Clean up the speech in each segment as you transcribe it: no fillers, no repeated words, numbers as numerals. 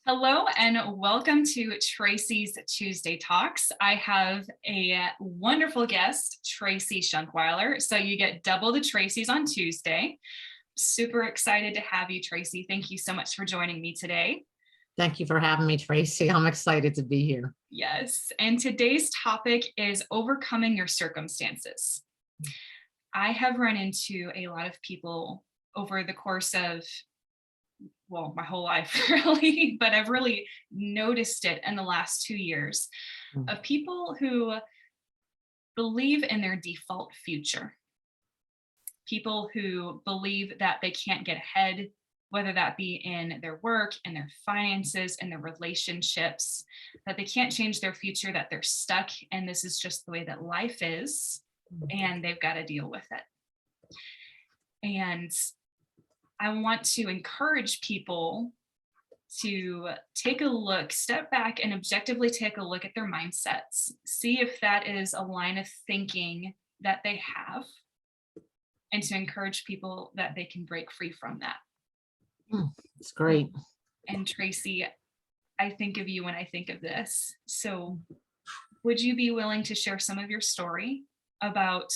Hello and welcome to Tracy's Tuesday Talks. I have a wonderful guest, Tracy Shunkweiler. So you get double the Tracys on Tuesday. Super excited to have you, Tracy. Thank you so much for joining me today. Thank you for having me, Tracy. I'm excited to be here. Yes, and today's topic is overcoming your circumstances. I have run into a lot of people over the course of my whole life really, but I've really noticed it in the last 2 years of people who believe in their default future. People who believe that they can't get ahead, whether that be in their work, in their finances, in their relationships, that they can't change their future, that they're stuck, and this is just the way that life is, and they've got to deal with it. And I want to encourage people to take a look, step back and objectively take a look at their mindsets, see if that is a line of thinking that they have, and to encourage people that they can break free from that. It's great. And Tracy, I think of you when I think of this. So would you be willing to share some of your story about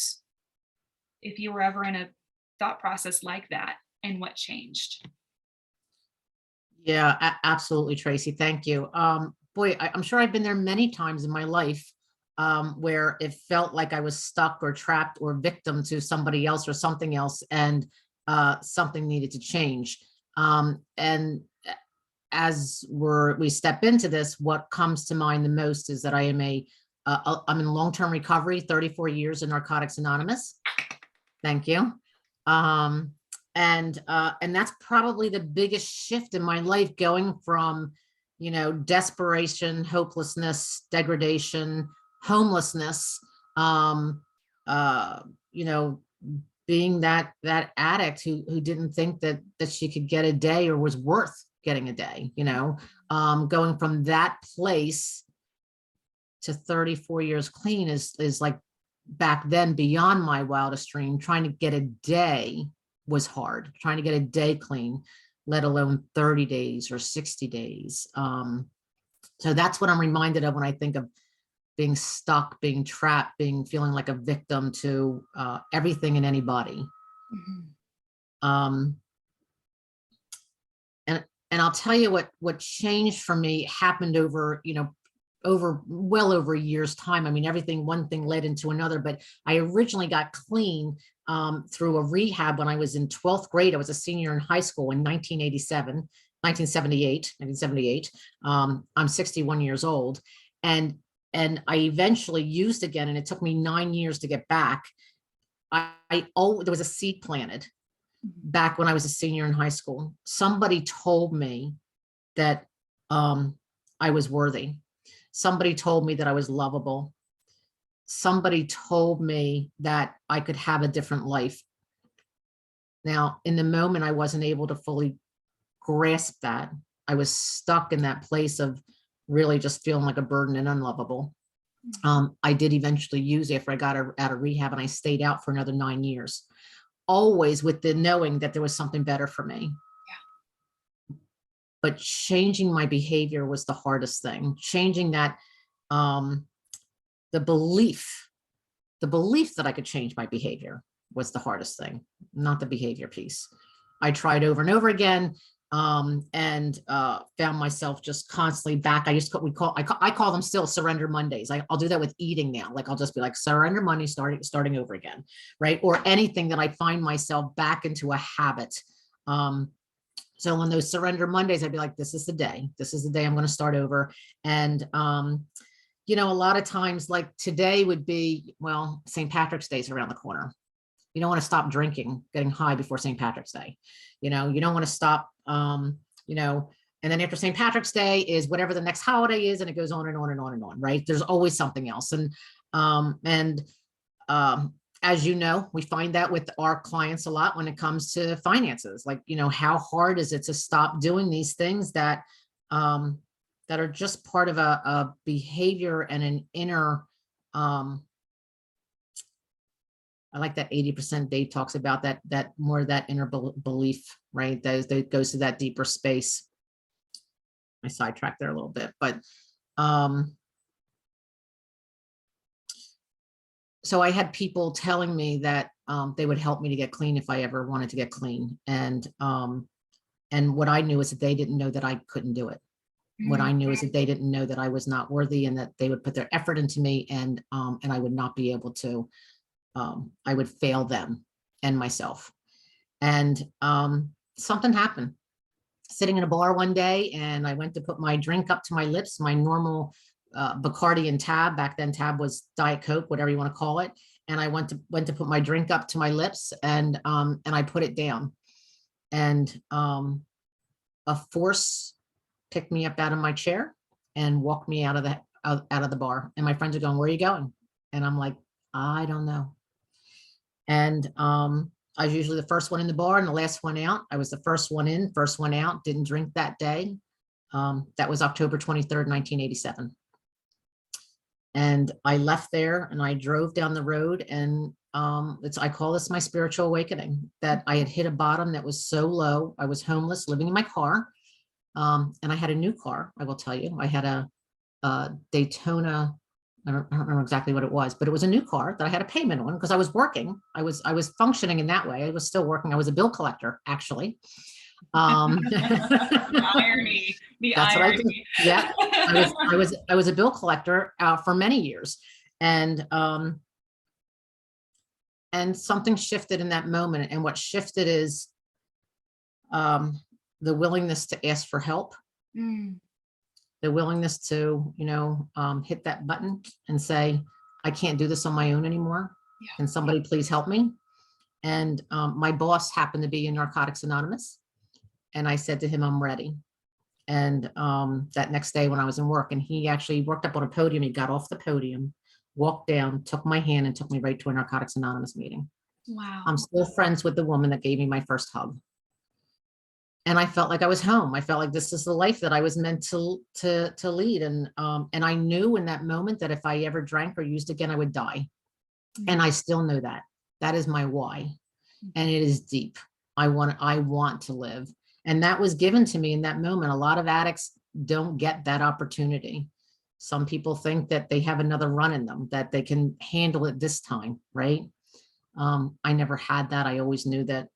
if you were ever in a thought process like that and what changed? Yeah, absolutely, Tracy. Thank you. Boy, I'm sure I've been there many times in my life where it felt like I was stuck or trapped or victim to somebody else or something else, and something needed to change. And as we step into this, what comes to mind the most is that I'm in long-term recovery, 34 years in Narcotics Anonymous. Thank you. And that's probably the biggest shift in my life, going from, desperation, hopelessness, degradation, homelessness, being that addict who didn't think that she could get a day or was worth getting a day, going from that place to 34 years clean is like back then beyond my wildest dream. Trying to get a day was hard, trying to get a day clean, let alone 30 days or 60 days. So that's what I'm reminded of when I think of being stuck, being trapped, feeling like a victim to everything and anybody. And I'll tell you what changed for me happened over well over a year's time. I mean, one thing led into another, but I originally got clean through a rehab when I was in 12th grade. I was a senior in high school in 1978. I'm 61 years old. And I eventually used again, and it took me 9 years to get back. There was a seed planted back when I was a senior in high school. Somebody told me that I was worthy. Somebody told me that I was lovable. Somebody told me that I could have a different life. Now, in the moment, I wasn't able to fully grasp that. I was stuck in that place of really just feeling like a burden and unlovable. I did eventually use it after I got out of rehab, and I stayed out for another 9 years, always with the knowing that there was something better for me. But changing my behavior was the hardest thing. Changing that, the belief that I could change my behavior was the hardest thing, not the behavior piece. I tried over and over again, and found myself just constantly back. I call them still surrender Mondays. I'll do that with eating now. Like, I'll just be like, surrender Monday, starting over again, right? Or anything that I find myself back into a habit. So on those surrender Mondays, I'd be like, this is the day I'm going to start over. And, a lot of times, like today would be, St. Patrick's Day is around the corner. You don't want to stop getting high before St. Patrick's Day. You don't want to stop, and then after St. Patrick's Day is whatever the next holiday is, and it goes on and on and on and on, right? There's always something else. As you know, we find that with our clients a lot when it comes to finances. Like, how hard is it to stop doing these things that are just part of a behavior and an inner, I like that 80% Dave talks about that more of that inner belief, right? That goes to that deeper space. I sidetracked there a little bit, but so I had people telling me that they would help me to get clean if I ever wanted to get clean. And what I knew is that they didn't know that I couldn't do it. What I knew is that they didn't know that I was not worthy, and that they would put their effort into me, and I would not be able to, I would fail them and myself. And something happened. Sitting in a bar one day, and I went to put my drink up to my lips, my normal Bacardi and Tab. Back then, Tab was Diet Coke, whatever you want to call it. And I went to put my drink up to my lips, and I put it down. And a force picked me up out of my chair and walked me out of the bar. And my friends are going, "Where are you going?" And I'm like, "I don't know." And I was usually the first one in the bar and the last one out. I was the first one in, first one out. Didn't drink that day. That was October 23rd, 1987. And I left there and I drove down the road, and I call this my spiritual awakening, that I had hit a bottom that was so low. I was homeless, living in my car. And I had a new car, I will tell you. I had a Daytona. I don't remember exactly what it was, but it was a new car that I had a payment on because I was working. I was functioning in that way. I was still working. I was a bill collector, actually. The irony, the That's what I did. irony. Yeah, I was a bill collector for many years, and something shifted in that moment. And what shifted is the willingness to ask for help. The willingness to, hit that button and say, "I can't do this on my own anymore. Yeah. Can somebody please help me?" And my boss happened to be in Narcotics Anonymous. And I said to him, "I'm ready." And that next day when I was in work, and he actually worked up on a podium, he got off the podium, walked down, took my hand, and took me right to a Narcotics Anonymous meeting. Wow. I'm still friends with the woman that gave me my first hug. And I felt like I was home. I felt like this is the life that I was meant to lead. And I knew in that moment that if I ever drank or used again, I would die. And I still know that. That is my why. And it is deep. I want to live. And that was given to me in that moment. A lot of addicts don't get that opportunity. Some people think that they have another run in them, that they can handle it this time, right? I never had that. I always knew that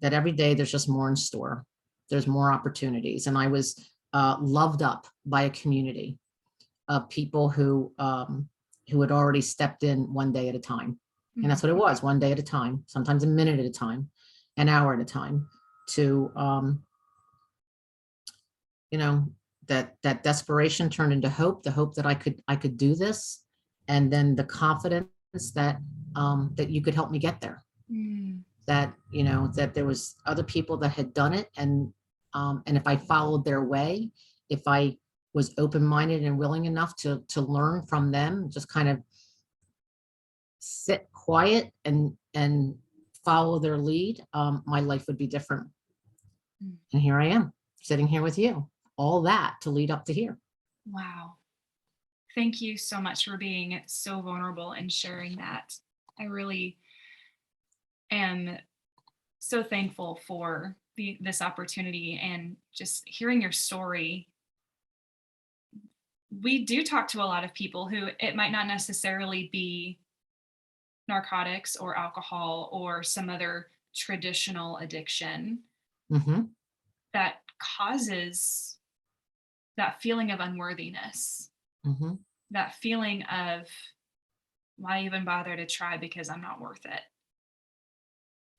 that every day there's just more in store. There's more opportunities. And I was loved up by a community of people who had already stepped in one day at a time. And that's what it was, one day at a time, sometimes a minute at a time, an hour at a time, to, that desperation turned into hope, the hope that I could do this. And then the confidence that, that you could help me get there. That, that there was other people that had done it. And if I followed their way, if I was open-minded and willing enough to learn from them, just kind of sit quiet and follow their lead, my life would be different. And here I am, sitting here with you, all that to lead up to here. Wow. Thank you so much for being so vulnerable and sharing that. I really am so thankful for this opportunity and just hearing your story. We do talk to a lot of people who it might not necessarily be narcotics or alcohol or some other traditional addiction that causes that feeling of unworthiness, that feeling of, why even bother to try because I'm not worth it.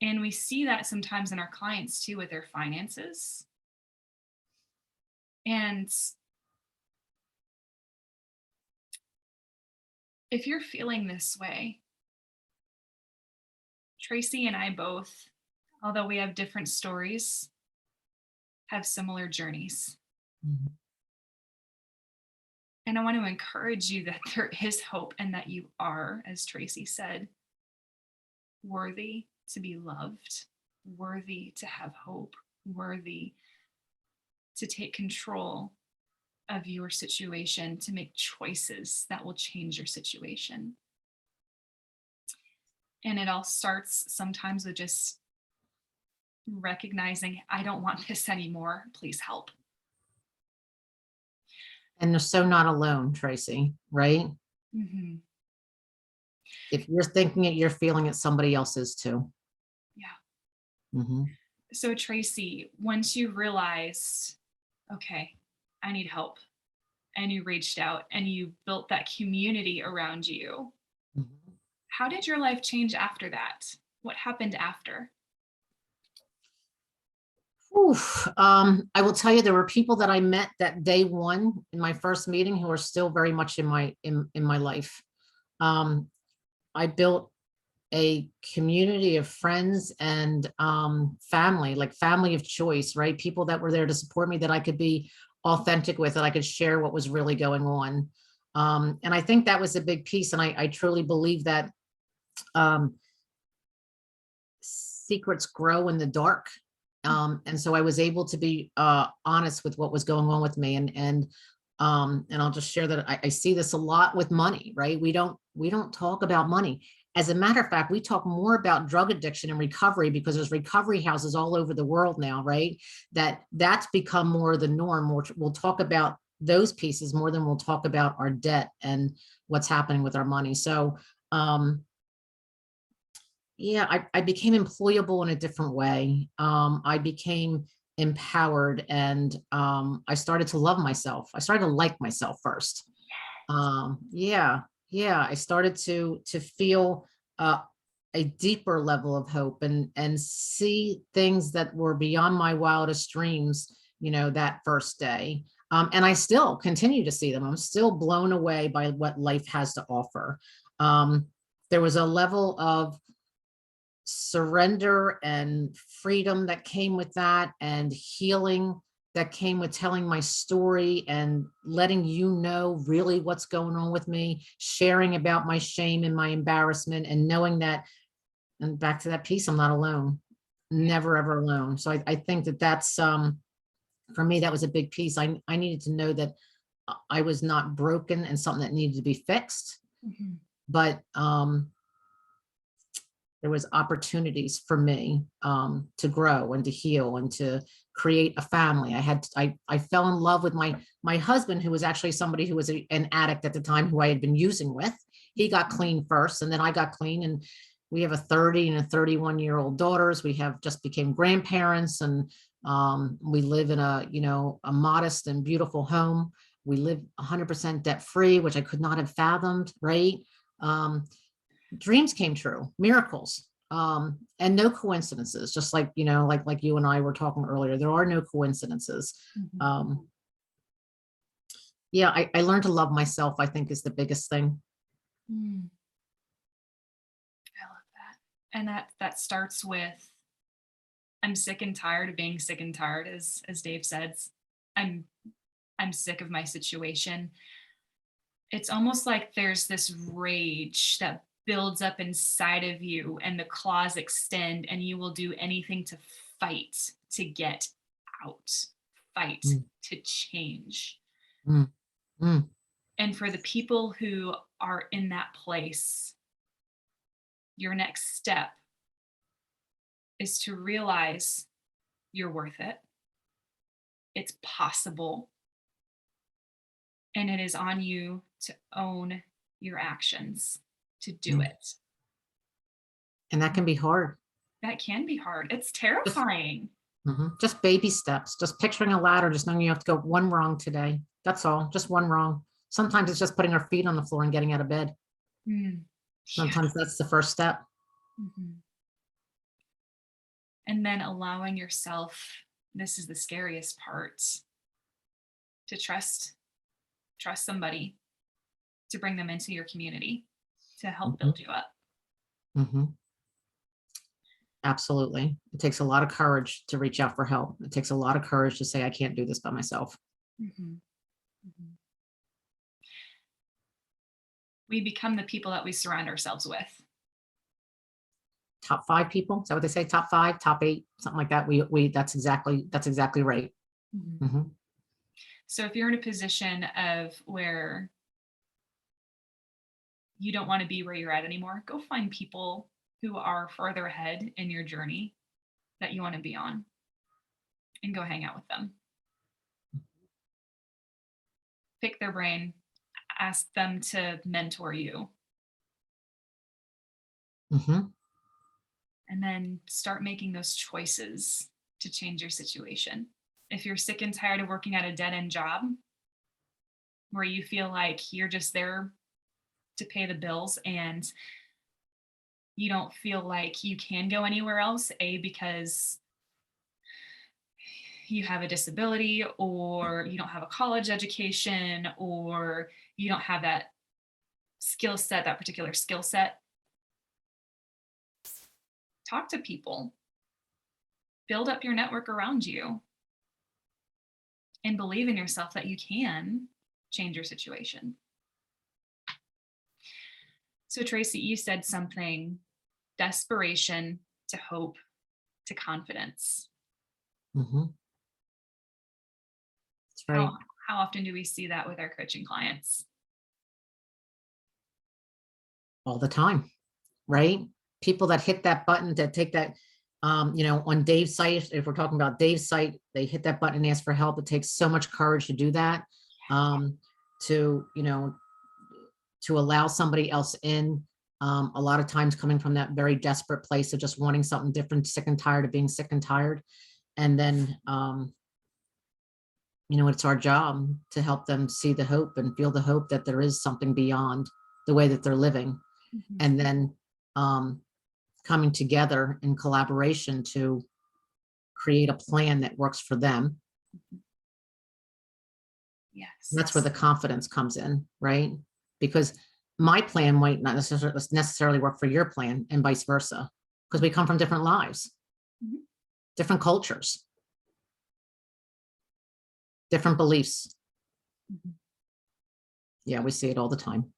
And we see that sometimes in our clients too with their finances. And if you're feeling this way, Tracy and I both, although we have different stories, have similar journeys. And I want to encourage you that there is hope and that you are, as Tracy said, worthy to be loved, worthy to have hope, worthy to take control of your situation, to make choices that will change your situation. And it all starts sometimes with just recognizing I don't want this anymore. Please help. And they're so not alone, Tracy, right? Hmm. If you're thinking it, you're feeling it, somebody else is too. Yeah. Hmm. So, Tracy, once you realized, okay, I need help, and you reached out and you built that community around you, how did your life change after that? What happened after? Oof. I will tell you, there were people that I met that day one in my first meeting who are still very much in my life. Um, I built a community of friends and family, like family of choice, right? People that were there to support me, that I could be authentic with, that I could share what was really going on. And I think that was a big piece. And I truly believe that um, secrets grow in the dark. And so I was able to be honest with what was going on with me. And I'll just share that I see this a lot with money, right? We don't talk about money. As a matter of fact, we talk more about drug addiction and recovery because there's recovery houses all over the world now, right? That's become more the norm. We'll talk about those pieces more than we'll talk about our debt and what's happening with our money. So yeah, I became employable in a different way. I became empowered, and I started to love myself. I started to like myself first. Yeah, yeah. I started to feel uh, a deeper level of hope and see things that were beyond my wildest dreams, that first day. And I still continue to see them. I'm still blown away by what life has to offer. Um, there was a level of surrender and freedom that came with that, and healing that came with telling my story and letting you know really what's going on with me, sharing about my shame and my embarrassment, and knowing that, and back to that piece, I'm not alone, never ever alone. So I think that that's for me, that was a big piece. I needed to know that I was not broken and something that needed to be fixed, Mhm. but there was opportunities for me to grow and to heal and to create a family. I fell in love with my husband, who was actually somebody who was an addict at the time, who I had been using with. He got clean first, and then I got clean, and we have a 30 and a 31-year-old daughters. We have just became grandparents, and we live in a modest and beautiful home. We live 100% debt free, which I could not have fathomed, right? Um, Dreams came true, miracles, and no coincidences. Just like like you and I were talking earlier, there are no coincidences. Mhm. Yeah, I learned to love myself, I think, is the biggest thing. Mm, I love that. And that starts with, I'm sick and tired of being sick and tired, as Dave says. I'm I'm sick of my situation. It's almost like there's this rage that builds up inside of you, and the claws extend, and you will do anything to fight to get out, fight Mm, to change. mm, mm. And for the people who are in that place, your next step is to realize you're worth it. It's possible. And it is on you to own your actions, to do Mm. it. And that can be hard. That can be hard. It's Just, terrifying. just baby steps, just picturing a ladder, just knowing you have to go one wrong today. That's all, just one wrong. Sometimes it's just putting our feet on the floor and getting out of bed. Mm. Yeah. Sometimes that's the first step. Mhm. And then allowing yourself, this is the scariest part, to trust somebody, to bring them into your community, to help Mhm, build you up. mhm. Absolutely. It takes a lot of courage to reach out for help. It takes a lot of courage to say, I can't do this by myself. Mhm. Mhm. We become the people that we surround ourselves with. Top 5 people. Is that what they say? Top 5, top 8, something like that. That's exactly right. Mhm. Mhm, So if you're in a position of where you don't want to be where you're at anymore, go find people who are further ahead in your journey that you want to be on and go hang out with them. Pick their brain, ask them to mentor you, Mm-hmm. and then start making those choices to change your situation. If you're sick and tired of working at a dead end job where you feel like you're just there to pay the bills and you don't feel like you can go anywhere else, because you have a disability or you don't have a college education or you don't have that skill set, that particular skill set, talk to people, build up your network around you, and believe in yourself that you can change your situation. So, Tracy, you said something: desperation to hope to confidence. Mm-hmm. That's right. How often do we see that with our coaching clients? All the time, right? People that hit that button, that take that, on Dave's site, if we're talking about Dave's site, they hit that button and ask for help. It takes so much courage to do that, to, to allow somebody else in. A lot of times coming from that very desperate place of just wanting something different, sick and tired of being sick and tired. And then, it's our job to help them see the hope and feel the hope that there is something beyond the way that they're living. Mhm. And then coming together in collaboration to create a plan that works for them. Yes. That's where the confidence comes in, right? Because my plan might not necessarily work for your plan, and vice versa, because we come from different lives, Mhm. different cultures, different beliefs. Mhm. Yeah, we see it all the time.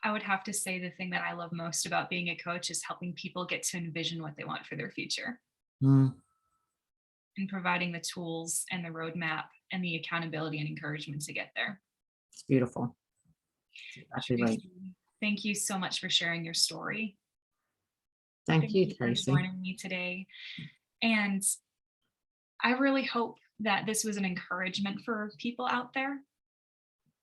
I would have to say the thing that I love most about being a coach is helping people get to envision what they want for their future Mm, and providing the tools and the roadmap and the accountability and encouragement to get there. it's beautiful. That's exactly right. Tracy, thank you so much for sharing your story. Thank Thank you, you for Tracy. joining me today. And I really hope that this was an encouragement for people out there,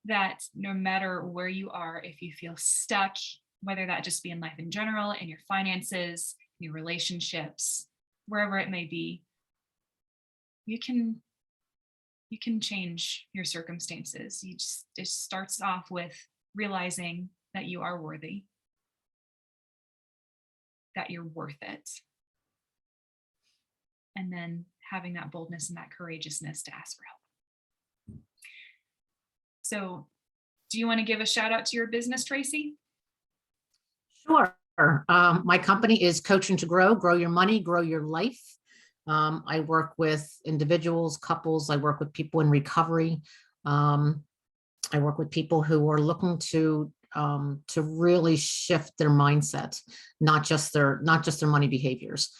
that no matter where you are, if you feel stuck, whether that just be in life in general, in your finances, your relationships, wherever it may be, you can change your circumstances. It starts off with realizing that you are worthy, that you're worth it, and then having that boldness and that courageousness to ask for help. So, do you want to give a shout out to your business, Tracy? Sure. My company is Coaching to Grow Your Money, Grow Your Life. I work with individuals, couples. I work with people in recovery. I work with people who are looking to really shift their mindset, not just their money behaviors.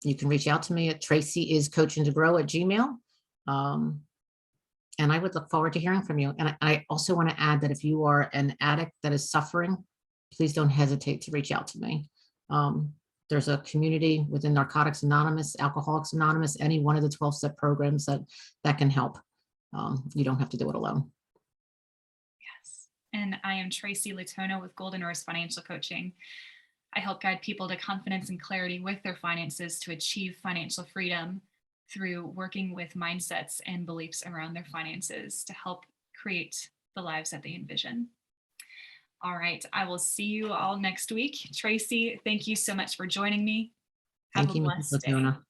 You can reach out to me at tracyiscoachingtogrow@gmail. And I would look forward to hearing from you. And I also want to add that if you are an addict that is suffering, please don't hesitate to reach out to me. There's a community within Narcotics Anonymous, Alcoholics Anonymous, any one of the 12-step programs that can help. You don't have to do it alone. Yes. And I am Tracy Lietono with Golden Rose Financial Coaching. I help guide people to confidence and clarity with their finances to achieve financial freedom through working with mindsets and beliefs around their finances to help create the lives that they envision. All right. I will see you all next week. Tracy, thank you so much for joining me. Have Thank a you, blessed Ms. day. Lietono.